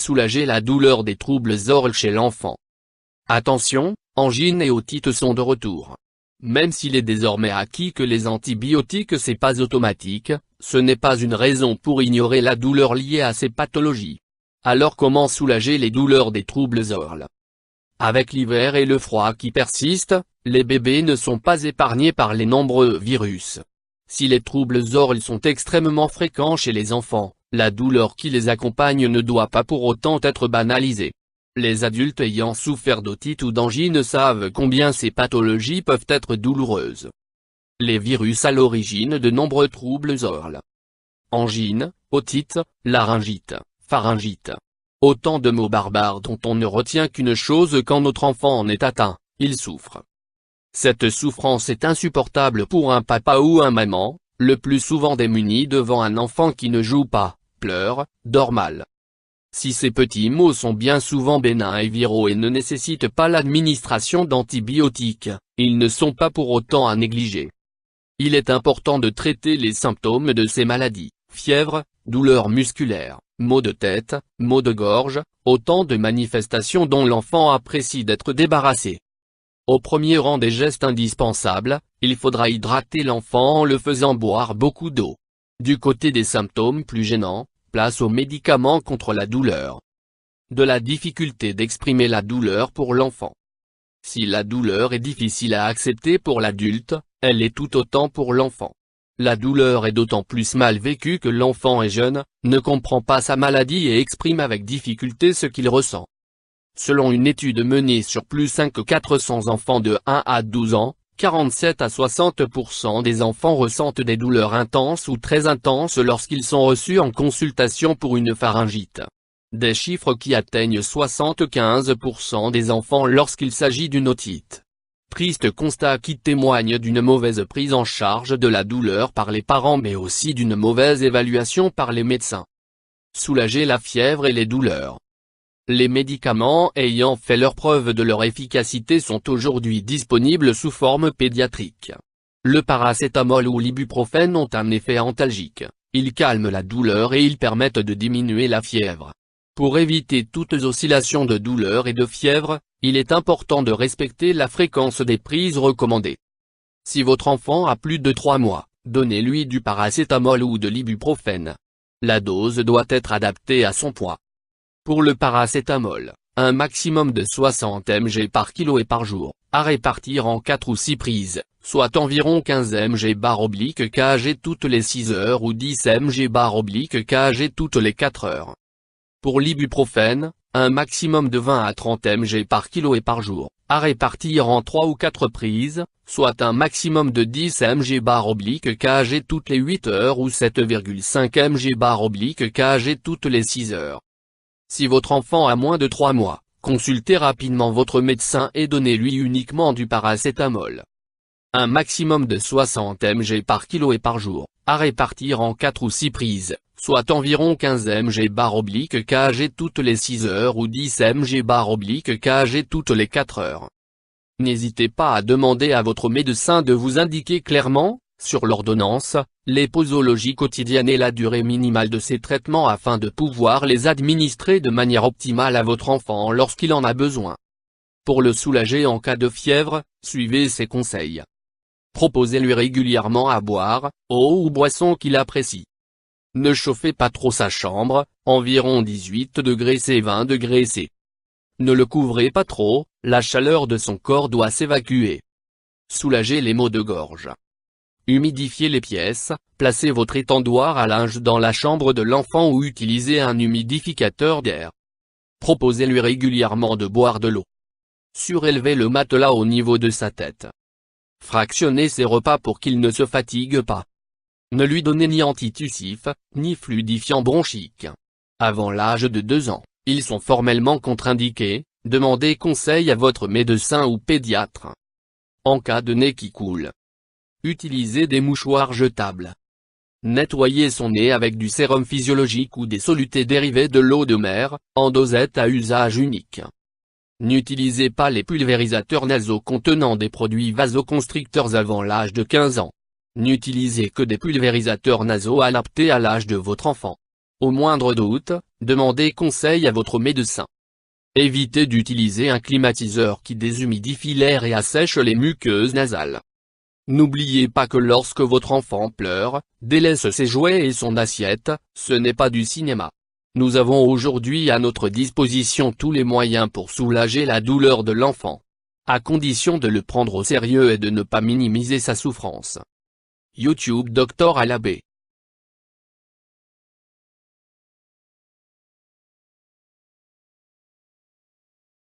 Soulager la douleur des troubles oraux chez l'enfant. Attention, angine et otite sont de retour. Même s'il est désormais acquis que les antibiotiques c'est pas automatique, ce n'est pas une raison pour ignorer la douleur liée à ces pathologies. Alors comment soulager les douleurs des troubles oraux? Avec l'hiver et le froid qui persistent, les bébés ne sont pas épargnés par les nombreux virus. Si les troubles oraux sont extrêmement fréquents chez les enfants, la douleur qui les accompagne ne doit pas pour autant être banalisée. Les adultes ayant souffert d'otite ou d'angine savent combien ces pathologies peuvent être douloureuses. Les virus à l'origine de nombreux troubles oraux. Angine, otite, laryngite, pharyngite. Autant de mots barbares dont on ne retient qu'une chose: quand notre enfant en est atteint, il souffre. Cette souffrance est insupportable pour un papa ou un maman, le plus souvent démuni devant un enfant qui ne joue pas, pleure, dort mal. Si ces petits maux sont bien souvent bénins et viraux et ne nécessitent pas l'administration d'antibiotiques, ils ne sont pas pour autant à négliger. Il est important de traiter les symptômes de ces maladies: fièvre, douleurs musculaires, maux de tête, maux de gorge, autant de manifestations dont l'enfant apprécie d'être débarrassé. Au premier rang des gestes indispensables, il faudra hydrater l'enfant en le faisant boire beaucoup d'eau. Du côté des symptômes plus gênants, place aux médicaments contre la douleur. De la difficulté d'exprimer la douleur pour l'enfant. Si la douleur est difficile à accepter pour l'adulte, elle est tout autant pour l'enfant. La douleur est d'autant plus mal vécue que l'enfant est jeune, ne comprend pas sa maladie et exprime avec difficulté ce qu'il ressent. Selon une étude menée sur plus de 400 enfants de 1 à 12 ans, 47 à 60% des enfants ressentent des douleurs intenses ou très intenses lorsqu'ils sont reçus en consultation pour une pharyngite. Des chiffres qui atteignent 75% des enfants lorsqu'il s'agit d'une otite. Triste constat qui témoigne d'une mauvaise prise en charge de la douleur par les parents mais aussi d'une mauvaise évaluation par les médecins. Soulager la fièvre et les douleurs. Les médicaments ayant fait leur preuve de leur efficacité sont aujourd'hui disponibles sous forme pédiatrique. Le paracétamol ou l'ibuprofène ont un effet antalgique, ils calment la douleur et ils permettent de diminuer la fièvre. Pour éviter toutes oscillations de douleur et de fièvre, il est important de respecter la fréquence des prises recommandées. Si votre enfant a plus de 3 mois, donnez-lui du paracétamol ou de l'ibuprofène. La dose doit être adaptée à son poids. Pour le paracétamol, un maximum de 60 mg par kilo et par jour, à répartir en 4 ou 6 prises, soit environ 15 mg/kg toutes les 6 heures ou 10 mg/kg toutes les 4 heures. Pour l'ibuprofène, un maximum de 20 à 30 mg par kilo et par jour, à répartir en 3 ou 4 prises, soit un maximum de 10 mg/kg toutes les 8 heures ou 7,5 mg/kg toutes les 6 heures. Si votre enfant a moins de 3 mois, consultez rapidement votre médecin et donnez-lui uniquement du paracétamol. Un maximum de 60 mg par kilo et par jour, à répartir en 4 ou 6 prises, soit environ 15 mg/kg toutes les 6 heures ou 10 mg/kg toutes les 4 heures. N'hésitez pas à demander à votre médecin de vous indiquer clairement, sur l'ordonnance, les posologies quotidiennes et la durée minimale de ces traitements afin de pouvoir les administrer de manière optimale à votre enfant lorsqu'il en a besoin. Pour le soulager en cas de fièvre, suivez ces conseils. Proposez-lui régulièrement à boire, eau ou boisson qu'il apprécie. Ne chauffez pas trop sa chambre, environ 18 degrés C 20 degrés C. Ne le couvrez pas trop, la chaleur de son corps doit s'évacuer. Soulagez les maux de gorge. Humidifiez les pièces, placez votre étendoir à linge dans la chambre de l'enfant ou utilisez un humidificateur d'air. Proposez-lui régulièrement de boire de l'eau. Surélevez le matelas au niveau de sa tête. Fractionnez ses repas pour qu'il ne se fatigue pas. Ne lui donnez ni antitussif, ni fluidifiant bronchique. Avant l'âge de 2 ans, ils sont formellement contre-indiqués, demandez conseil à votre médecin ou pédiatre. En cas de nez qui coule, utilisez des mouchoirs jetables. Nettoyez son nez avec du sérum physiologique ou des solutés dérivés de l'eau de mer, en dosette à usage unique. N'utilisez pas les pulvérisateurs nasaux contenant des produits vasoconstricteurs avant l'âge de 15 ans. N'utilisez que des pulvérisateurs nasaux adaptés à l'âge de votre enfant. Au moindre doute, Demandez conseil à votre médecin. Évitez d'utiliser un climatiseur qui déshumidifie l'air et assèche les muqueuses nasales. N'oubliez pas que lorsque votre enfant pleure, délaisse ses jouets et son assiette, ce n'est pas du cinéma. Nous avons aujourd'hui à notre disposition tous les moyens pour soulager la douleur de l'enfant. À condition de le prendre au sérieux et de ne pas minimiser sa souffrance. YouTube Dr Alabé.